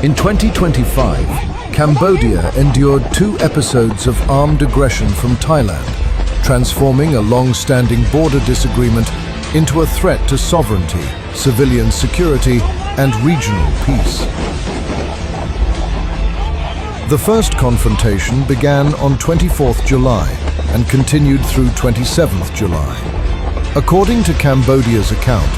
In 2025, Cambodia endured 2 episodes of armed aggression from Thailand, transforming a long-standing border disagreement into a threat to sovereignty, civilian security, and regional peace. The first confrontation began on 24th July and continued through 27th July. According to Cambodia's account,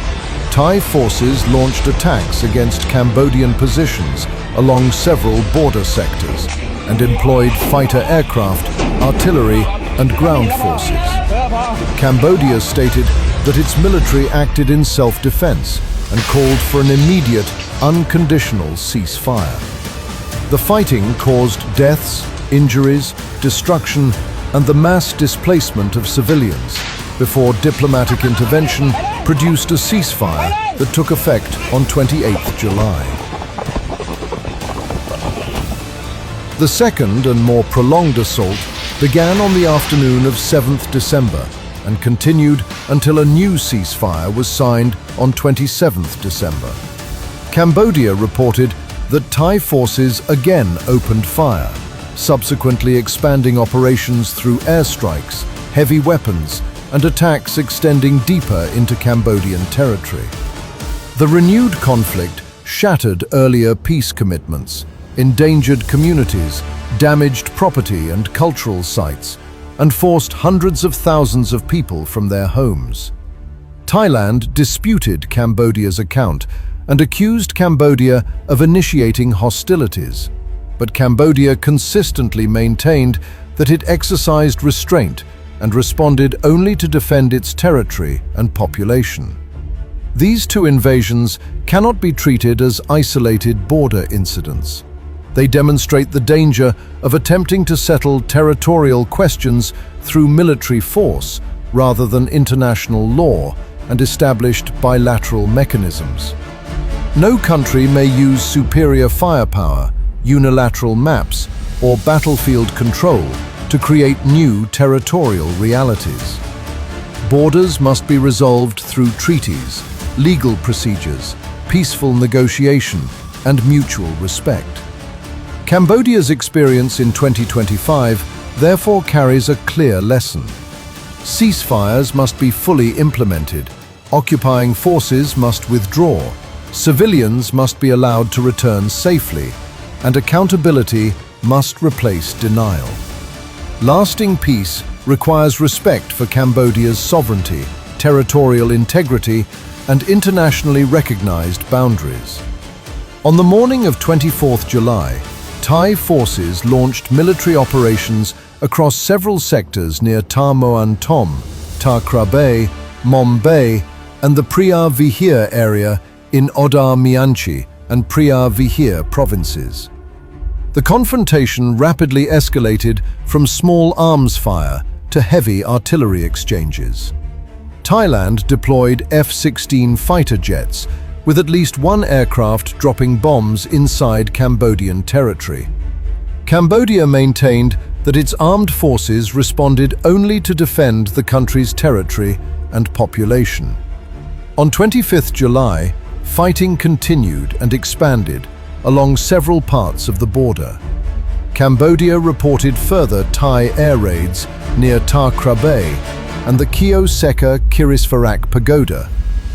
Thai forces launched attacks against Cambodian positions along several border sectors and employed fighter aircraft, artillery, and ground forces. Cambodia stated that its military acted in self-defense and called for an immediate, unconditional ceasefire. The fighting caused deaths, injuries, destruction, and the mass displacement of civilians before diplomatic intervention produced a ceasefire that took effect on 28th July. The second and more prolonged assault began on the afternoon of 7th December and continued until a new ceasefire was signed on 27th December. Cambodia reported that Thai forces again opened fire, subsequently expanding operations through airstrikes, heavy weapons, and attacks extending deeper into Cambodian territory. The renewed conflict shattered earlier peace commitments, endangered communities, damaged property and cultural sites, and forced hundreds of thousands of people from their homes. Thailand disputed Cambodia's account and accused Cambodia of initiating hostilities, but Cambodia consistently maintained that it exercised restraint and responded only to defend its territory and population. These 2 invasions cannot be treated as isolated border incidents. They demonstrate the danger of attempting to settle territorial questions through military force rather than international law and established bilateral mechanisms. No country may use superior firepower, unilateral maps, or battlefield control to create new territorial realities. Borders must be resolved through treaties, legal procedures, peaceful negotiation, and mutual respect. Cambodia's experience in 2025 therefore carries a clear lesson. Ceasefires must be fully implemented, occupying forces must withdraw, civilians must be allowed to return safely, and accountability must replace denial. Lasting peace requires respect for Cambodia's sovereignty, territorial integrity, and internationally recognized boundaries. On the morning of 24th July, Thai forces launched military operations across several sectors near Ta Moan Tom, Ta Krabe, Mom Bay, and the Preah Vihear area in Odar Mianchi and Preah Vihear provinces. The confrontation rapidly escalated from small arms fire to heavy artillery exchanges. Thailand deployed F-16 fighter jets, with at least 1 aircraft dropping bombs inside Cambodian territory. Cambodia maintained that its armed forces responded only to defend the country's territory and population. On 25th July, fighting continued and expanded along several parts of the border. Cambodia reported further Thai air raids near Ta Krabe and the Keo Seka Kirisfarak Pagoda,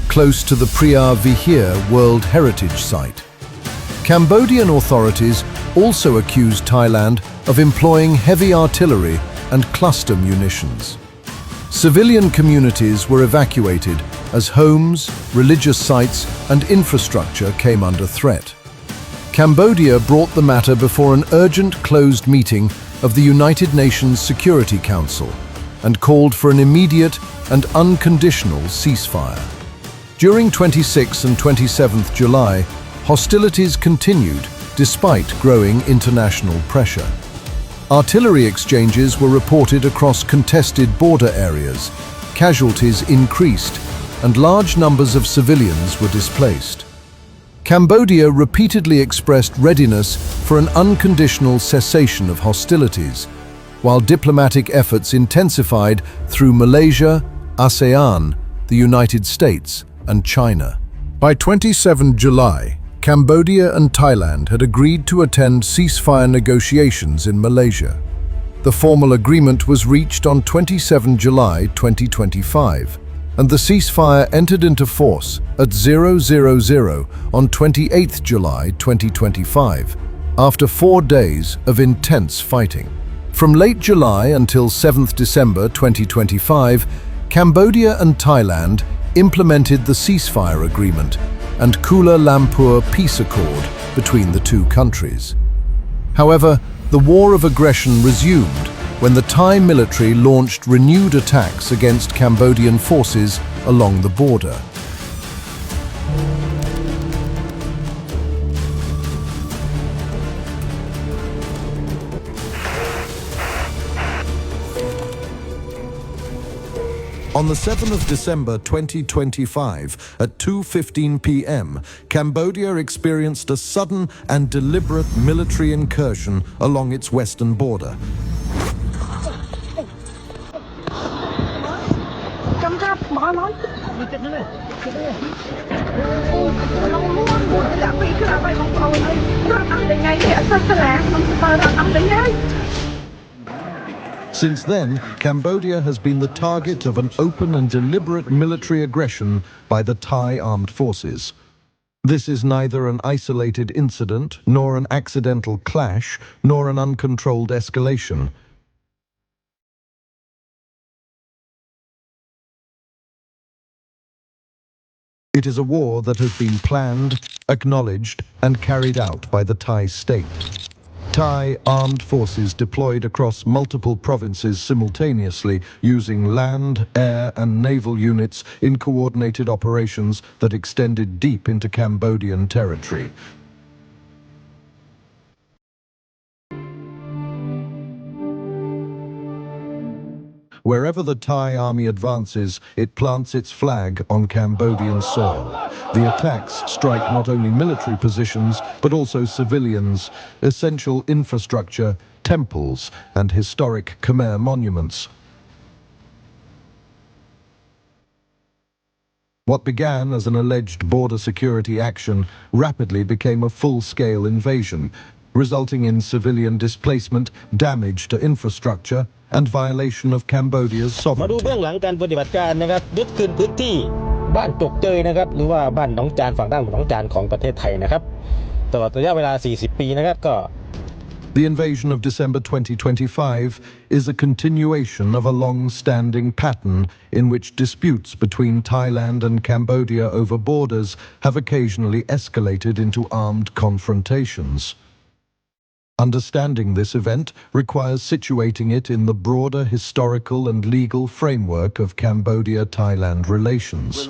close to the Preah Vihear World Heritage Site. Cambodian authorities also accused Thailand of employing heavy artillery and cluster munitions. Civilian communities were evacuated as homes, religious sites, and infrastructure came under threat. Cambodia brought the matter before an urgent closed meeting of the United Nations Security Council and called for an immediate and unconditional ceasefire. During 26 and 27th July, hostilities continued despite growing international pressure. Artillery exchanges were reported across contested border areas, casualties increased, and large numbers of civilians were displaced. Cambodia repeatedly expressed readiness for an unconditional cessation of hostilities, while diplomatic efforts intensified through Malaysia, ASEAN, the United States, and China. By 27 July, Cambodia and Thailand had agreed to attend ceasefire negotiations in Malaysia. The formal agreement was reached on 27 July 2025, and the ceasefire entered into force at 000 on 28 July 2025, after 4 days of intense fighting. From late July until 7th December 2025, Cambodia and Thailand implemented the ceasefire agreement and Kuala Lumpur peace accord between the two countries. However, the war of aggression resumed when the Thai military launched renewed attacks against Cambodian forces along the border. On the 7th of December 2025, at 2:15 p.m., Cambodia experienced a sudden and deliberate military incursion along its western border. Since then, Cambodia has been the target of an open and deliberate military aggression by the Thai armed forces. This is neither an isolated incident, nor an accidental clash, nor an uncontrolled escalation. It is a war that has been planned, acknowledged, and carried out by the Thai state. Thai armed forces deployed across multiple provinces simultaneously, using land, air, and naval units in coordinated operations that extended deep into Cambodian territory. Wherever the Thai army advances, it plants its flag on Cambodian soil. The attacks strike not only military positions, but also civilians, essential infrastructure, temples, and historic Khmer monuments. What began as an alleged border security action rapidly became a full-scale invasion, resulting in civilian displacement, damage to infrastructure, and violation of Cambodia's มาดู sovereignty. เบื้องหลังการปฏิบัติการนะครับยึดคืนพื้นที่บ้านจกเจยนะครับหรือว่าบ้านหนองจานฝั่งด้านหนองจานของประเทศไทยนะครับตลอดระยะเวลา 40 ปีนะครับก็ The invasion of December 2025 is a continuation of a long-standing pattern in which disputes between Thailand and Cambodia over borders have occasionally escalated into armed confrontations. Understanding this event requires situating it in the broader historical and legal framework of Cambodia-Thailand relations.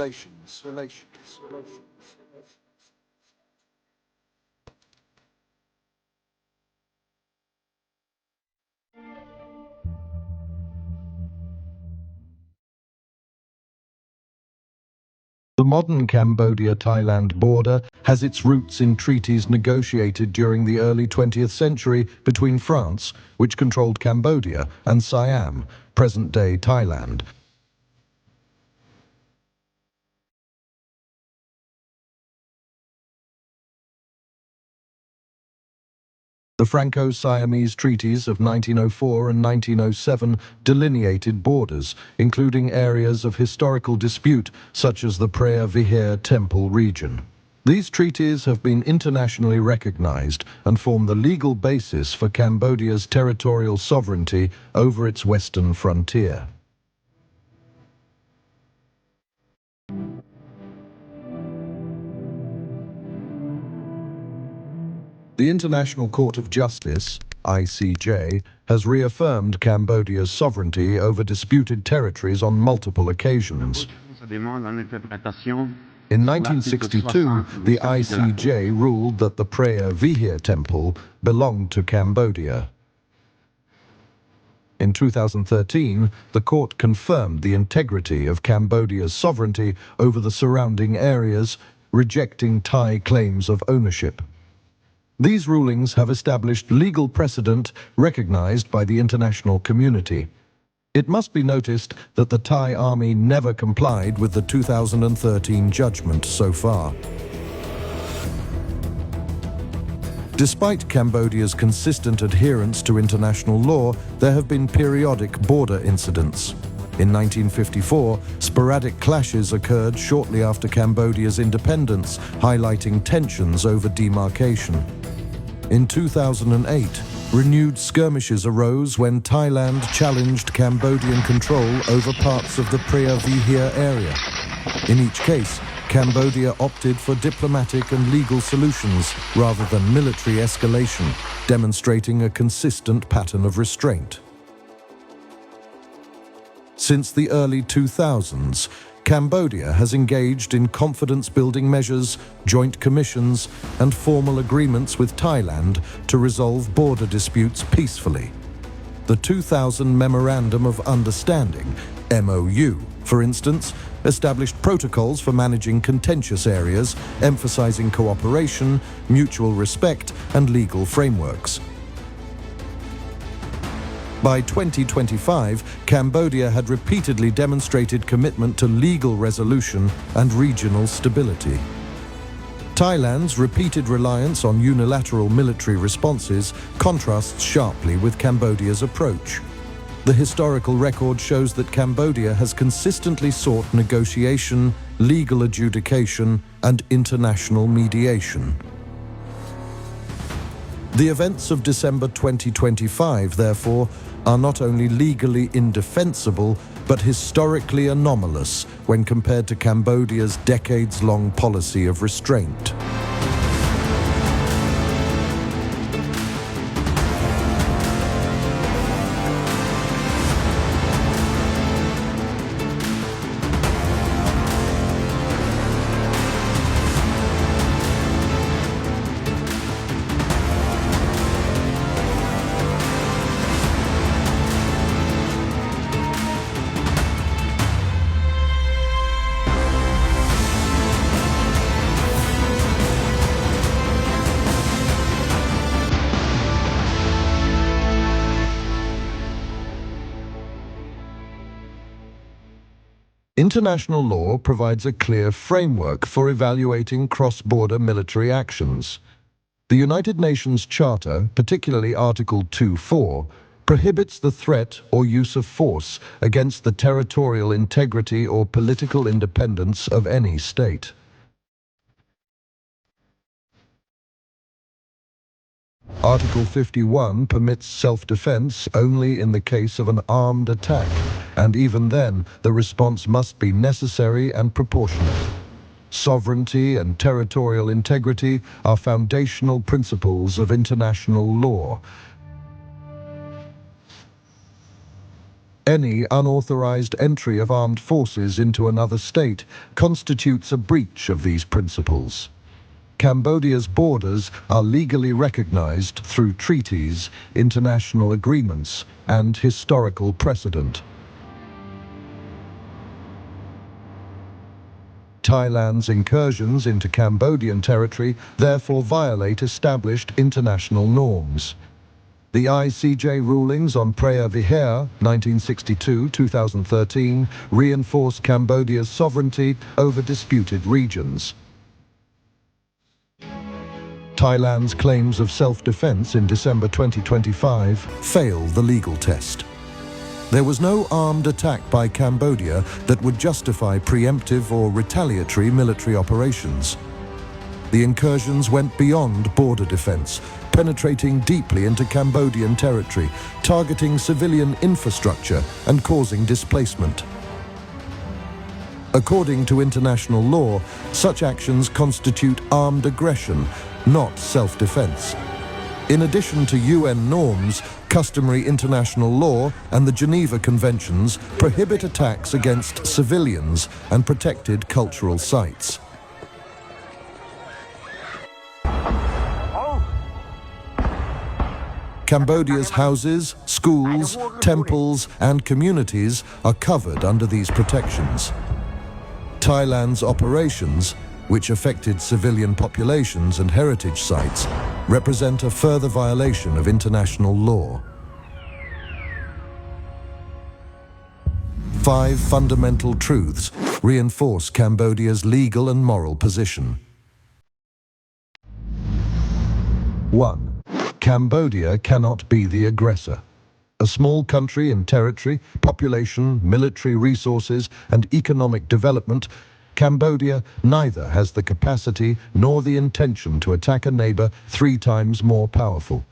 The modern Cambodia-Thailand border has its roots in treaties negotiated during the early 20th century between France, which controlled Cambodia, and Siam, present-day Thailand. The Franco-Siamese treaties of 1904 and 1907 delineated borders, including areas of historical dispute such as the Preah Vihear Temple region. These treaties have been internationally recognized and form the legal basis for Cambodia's territorial sovereignty over its western frontier. The International Court of Justice, ICJ, has reaffirmed Cambodia's sovereignty over disputed territories on multiple occasions. In 1962, the ICJ ruled that the Preah Vihear Temple belonged to Cambodia. In 2013, the court confirmed the integrity of Cambodia's sovereignty over the surrounding areas, rejecting Thai claims of ownership. These rulings have established legal precedent recognized by the international community. It must be noticed that the Thai army never complied with the 2013 judgment so far. Despite Cambodia's consistent adherence to international law, there have been periodic border incidents. In 1954, sporadic clashes occurred shortly after Cambodia's independence, highlighting tensions over demarcation. In 2008, renewed skirmishes arose when Thailand challenged Cambodian control over parts of the Preah Vihear area. In each case, Cambodia opted for diplomatic and legal solutions rather than military escalation, demonstrating a consistent pattern of restraint. Since the early 2000s, Cambodia has engaged in confidence-building measures, joint commissions, and formal agreements with Thailand to resolve border disputes peacefully. The 2000 Memorandum of Understanding, MOU, for instance, established protocols for managing contentious areas, emphasizing cooperation, mutual respect, and legal frameworks. By 2025, Cambodia had repeatedly demonstrated commitment to legal resolution and regional stability. Thailand's repeated reliance on unilateral military responses contrasts sharply with Cambodia's approach. The historical record shows that Cambodia has consistently sought negotiation, legal adjudication, and international mediation. The events of December 2025, therefore, are not only legally indefensible, but historically anomalous when compared to Cambodia's decades-long policy of restraint. International law provides a clear framework for evaluating cross-border military actions. The United Nations Charter, particularly Article 2.4, prohibits the threat or use of force against the territorial integrity or political independence of any state. Article 51 permits self-defense only in the case of an armed attack, and even then, the response must be necessary and proportionate. Sovereignty and territorial integrity are foundational principles of international law. Any unauthorized entry of armed forces into another state constitutes a breach of these principles. Cambodia's borders are legally recognized through treaties, international agreements, and historical precedent. Thailand's incursions into Cambodian territory therefore violate established international norms. The ICJ rulings on Preah Vihear, 1962-2013, reinforce Cambodia's sovereignty over disputed regions. Thailand's claims of self-defense in December 2025 fail the legal test. There was no armed attack by Cambodia that would justify preemptive or retaliatory military operations. The incursions went beyond border defense, penetrating deeply into Cambodian territory, targeting civilian infrastructure and causing displacement. According to international law, such actions constitute armed aggression, not self-defense. In addition to UN norms, customary international law and the Geneva Conventions prohibit attacks against civilians and protected cultural sites. Cambodia's houses, schools, temples, and communities are covered under these protections. Thailand's operations, which affected civilian populations and heritage sites, represent a further violation of international law. 5 fundamental truths reinforce Cambodia's legal and moral position. 1. Cambodia cannot be the aggressor. A small country in territory, population, military resources, and economic development, Cambodia neither has the capacity nor the intention to attack a neighbor 3 times more powerful.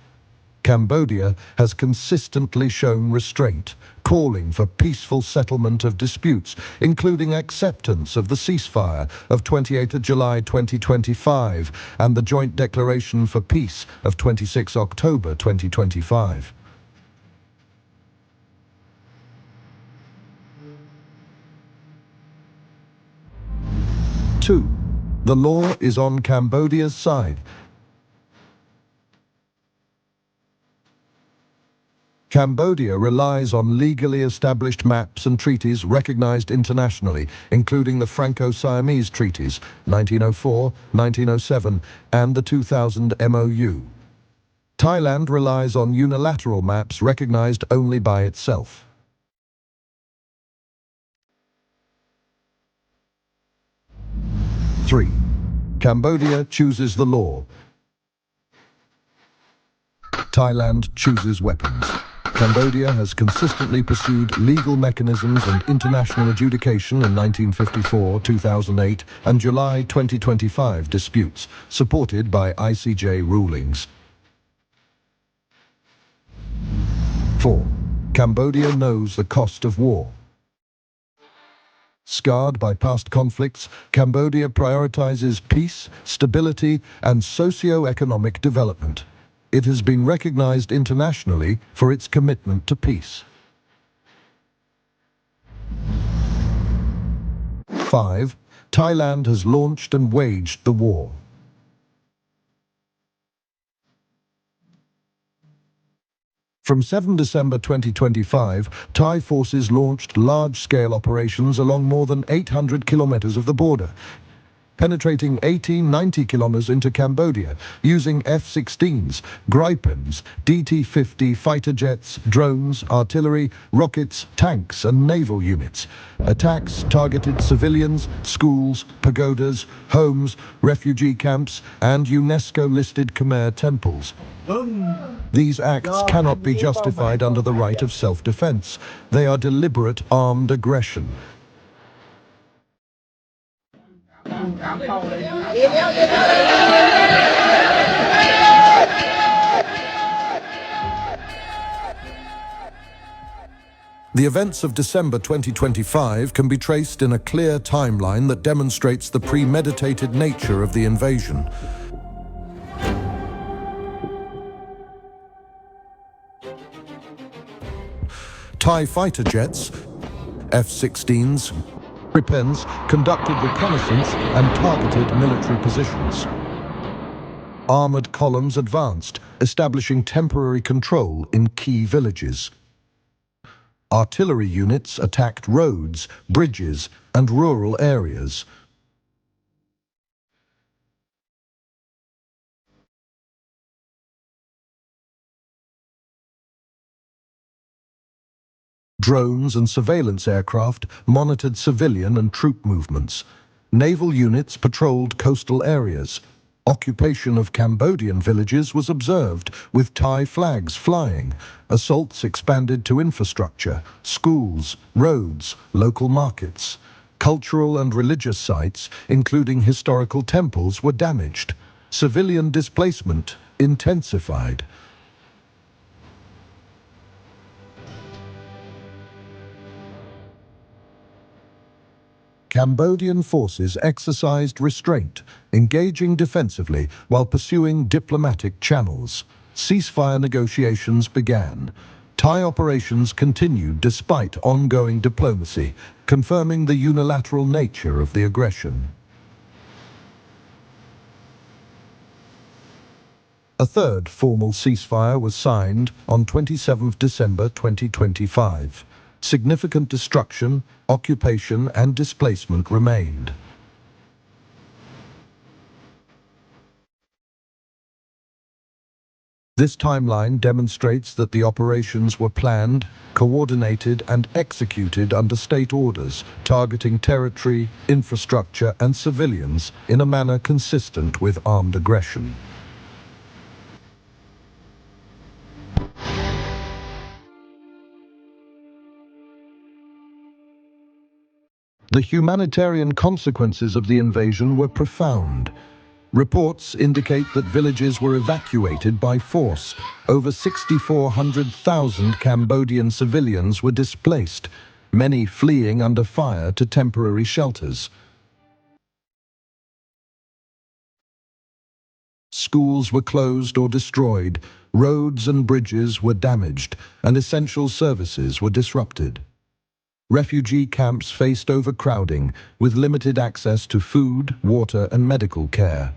Cambodia has consistently shown restraint, calling for peaceful settlement of disputes, including acceptance of the ceasefire of 28 July 2025 and the Joint Declaration for Peace of 26 October 2025. Two, the law is on Cambodia's side. Cambodia relies on legally established maps and treaties recognized internationally, including the Franco-Siamese treaties, 1904, 1907, and the 2000 MOU. Thailand relies on unilateral maps recognized only by itself. Three, Cambodia chooses the law. Thailand chooses weapons. Cambodia has consistently pursued legal mechanisms and international adjudication in 1954, 2008, and July 2025 disputes, supported by ICJ rulings. 4. Cambodia knows the cost of war. Scarred by past conflicts, Cambodia prioritizes peace, stability, and socio-economic development. It has been recognized internationally for its commitment to peace. 5. Thailand has launched and waged the war. From 7 December 2025, Thai forces launched large-scale operations along more than 800 kilometers of the border, penetrating 1890 kilometers into Cambodia, using F-16s, Gripens, DT-50 fighter jets, drones, artillery, rockets, tanks, and naval units. Attacks targeted civilians, schools, pagodas, homes, refugee camps, and UNESCO-listed Khmer temples. These acts cannot be justified under the right of self-defense. They are deliberate armed aggression. The events of December 2025 can be traced in a clear timeline that demonstrates the premeditated nature of the invasion. Thai fighter jets, F-16s, Gripens conducted reconnaissance and targeted military positions. Armored columns advanced, establishing temporary control in key villages. Artillery units attacked roads, bridges, and rural areas. Drones and surveillance aircraft monitored civilian and troop movements. Naval units patrolled coastal areas. Occupation of Cambodian villages was observed, with Thai flags flying. Assaults expanded to infrastructure, schools, roads, local markets. Cultural and religious sites, including historical temples, were damaged. Civilian displacement intensified. Cambodian forces exercised restraint, engaging defensively while pursuing diplomatic channels. Ceasefire negotiations began. Thai operations continued despite ongoing diplomacy, confirming the unilateral nature of the aggression. A third formal ceasefire was signed on 27 December 2025. Significant destruction, occupation, and displacement remained. This timeline demonstrates that the operations were planned, coordinated, and executed under state orders, targeting territory, infrastructure, and civilians in a manner consistent with armed aggression. The humanitarian consequences of the invasion were profound. Reports indicate that villages were evacuated by force. Over 6,400,000 Cambodian civilians were displaced, many fleeing under fire to temporary shelters. Schools were closed or destroyed, roads and bridges were damaged, and essential services were disrupted. Refugee camps faced overcrowding, with limited access to food, water, and medical care.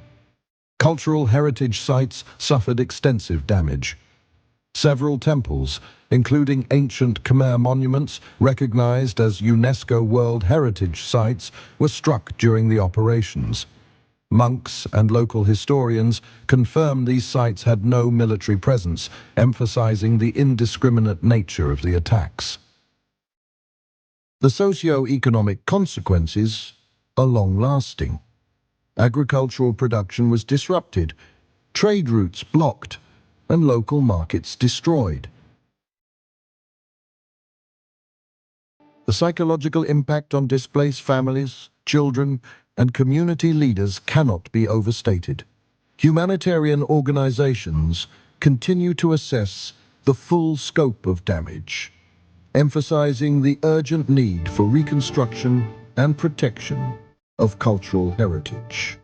Cultural heritage sites suffered extensive damage. Several temples, including ancient Khmer monuments recognized as UNESCO World Heritage Sites, were struck during the operations. Monks and local historians confirm these sites had no military presence, emphasizing the indiscriminate nature of the attacks. The socio-economic consequences are long-lasting. Agricultural production was disrupted, trade routes blocked, and local markets destroyed. The psychological impact on displaced families, children, and community leaders cannot be overstated. Humanitarian organizations continue to assess the full scope of damage, emphasizing the urgent need for reconstruction and protection of cultural heritage.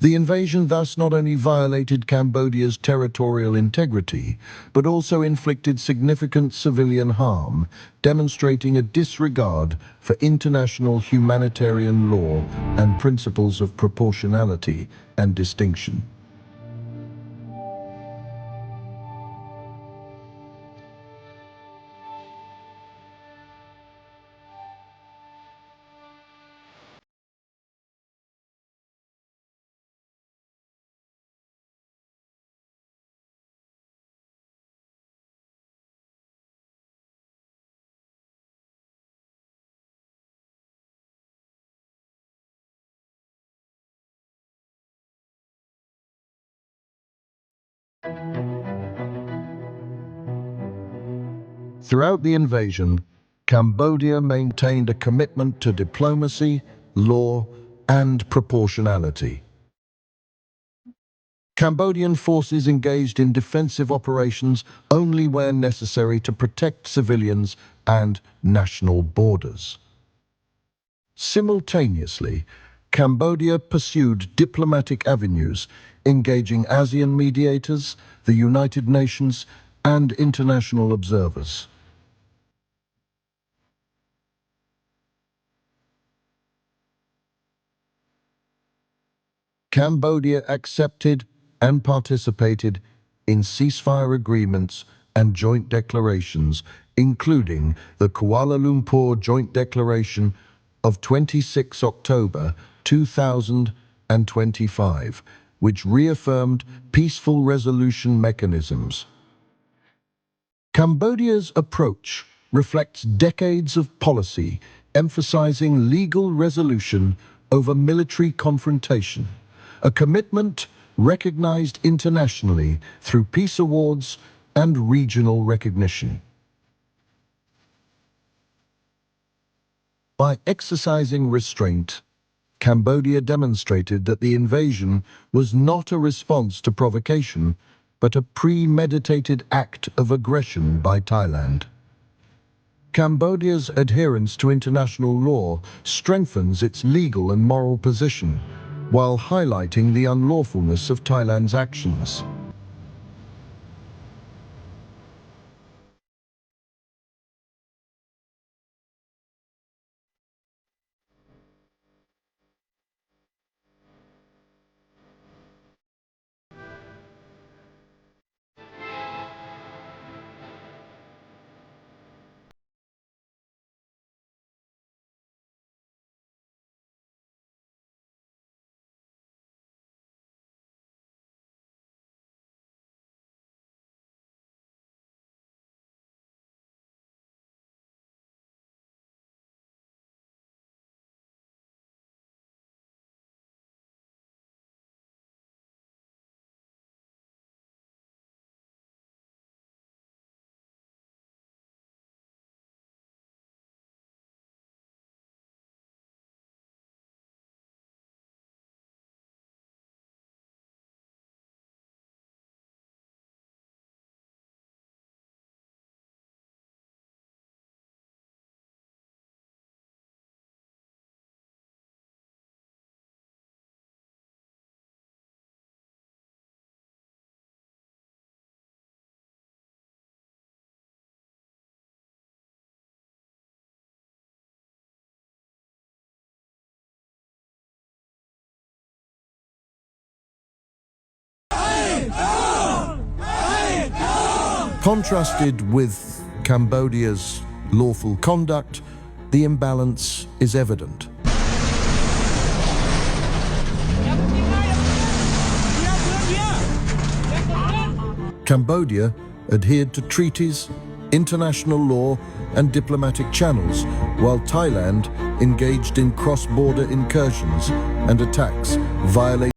The invasion thus not only violated Cambodia's territorial integrity, but also inflicted significant civilian harm, demonstrating a disregard for international humanitarian law and principles of proportionality and distinction. Throughout the invasion, Cambodia maintained a commitment to diplomacy, law, and proportionality. Cambodian forces engaged in defensive operations only where necessary to protect civilians and national borders. Simultaneously, Cambodia pursued diplomatic avenues, engaging ASEAN mediators, the United Nations, and international observers. Cambodia accepted and participated in ceasefire agreements and joint declarations, including the Kuala Lumpur Joint Declaration of 26 October 2025, which reaffirmed peaceful resolution mechanisms. Cambodia's approach reflects decades of policy emphasizing legal resolution over military confrontation, a commitment recognized internationally through peace awards and regional recognition. By exercising restraint, Cambodia demonstrated that the invasion was not a response to provocation, but a premeditated act of aggression by Thailand. Cambodia's adherence to international law strengthens its legal and moral position, while highlighting the unlawfulness of Thailand's actions. Contrasted with Cambodia's lawful conduct, the imbalance is evident. Cambodia adhered to treaties, international law, and diplomatic channels, while Thailand engaged in cross-border incursions and attacks, violating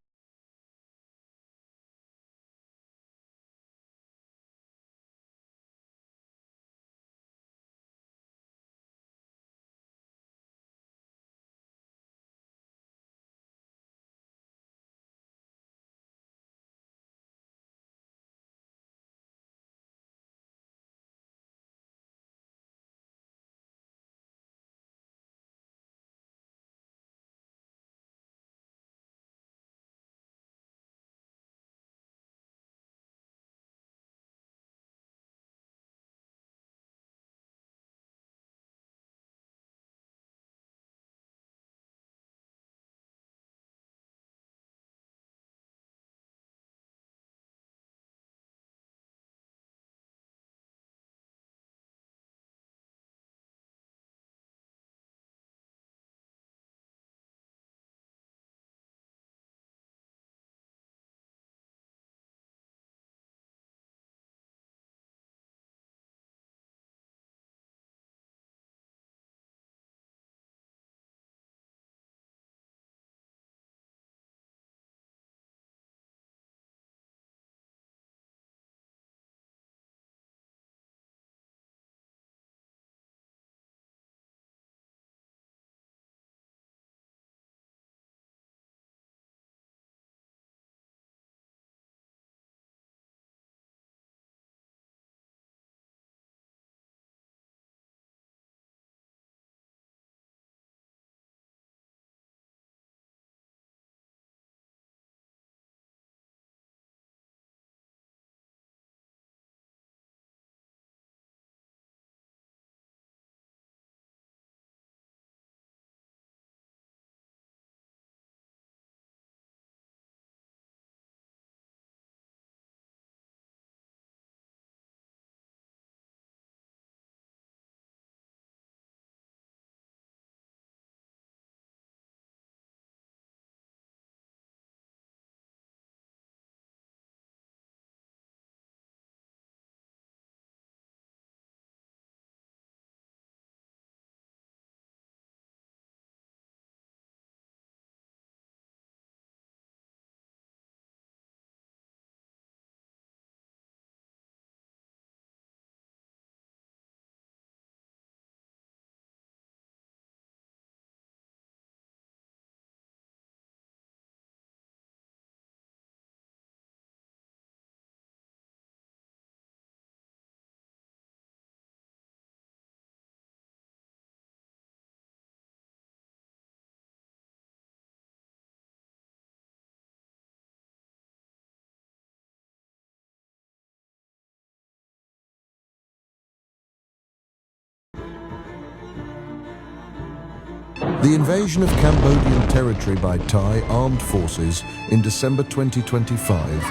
the invasion of Cambodian territory by Thai armed forces in December 2025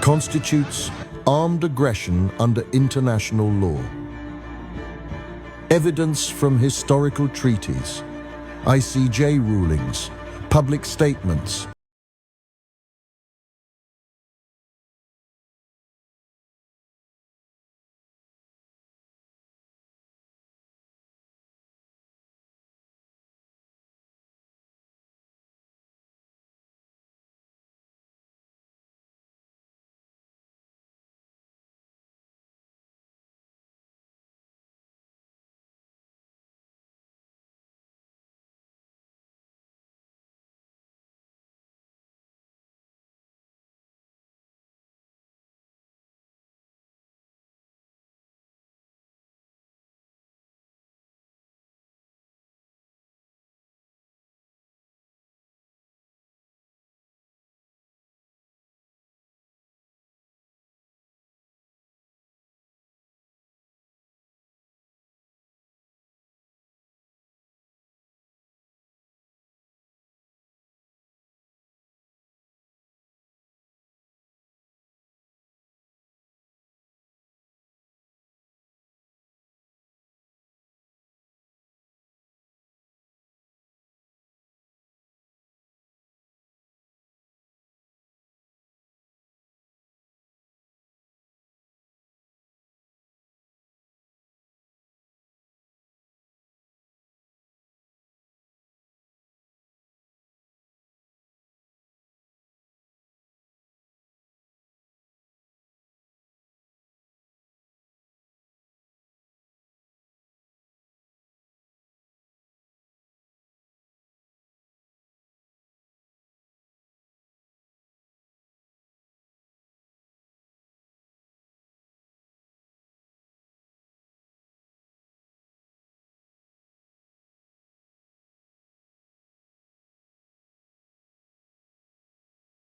constitutes armed aggression under international law. Evidence from historical treaties, ICJ rulings, public statements,